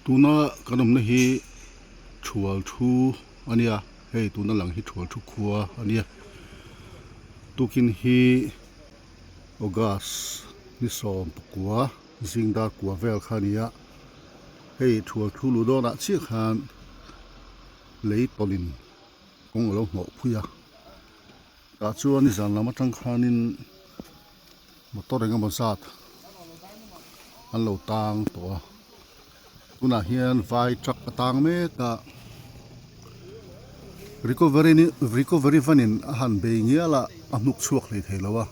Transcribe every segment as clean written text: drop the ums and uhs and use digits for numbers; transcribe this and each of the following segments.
tuna kanam na hi chual thu ania hei tuna lang hi chual thu khuwa ania tukin hi ogas ni som pakwa zingda kwa vel khania hei chual thu lu do na chi khan lei polin kong lo ngo phuya ta chuan ni zan lama tang khanin motor enga mosat an lo tang to tuna hian vai truck atang me ka recovery vanin han be ngiala amuk chuak le theilawa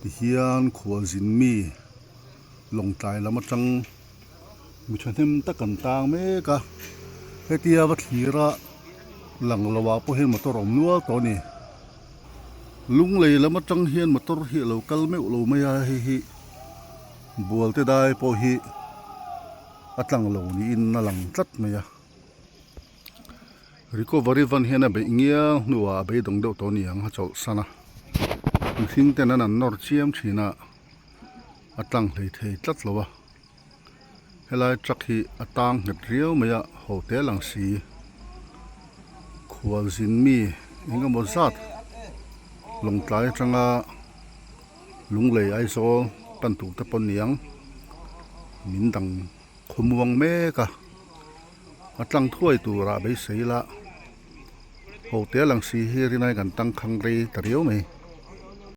ti hian khwal zin mi long tai lama tang mi thanem takan tang me ka hetia wa thira lang lawa po hen motor om nual to ni lung lei lama tang hian motor hi lo kal me lo maya hi bualte dai po hi atlang lo ni in na lang tlat maya recovery van hian a be ngia nuwa be dong do to ni ang ha chol sana thing ten an nor chiam thina atlang hlei thei tlat lowa helai truck hi atang het riau maya hotel ang si khwal zin mi enga mo zat long tlai tanga lung lei ai so pan tu te pon niang min dang khumuang me ka atlang thuai tu ra be seila hotel ang si hi rinai kan tang khang rei tariau mai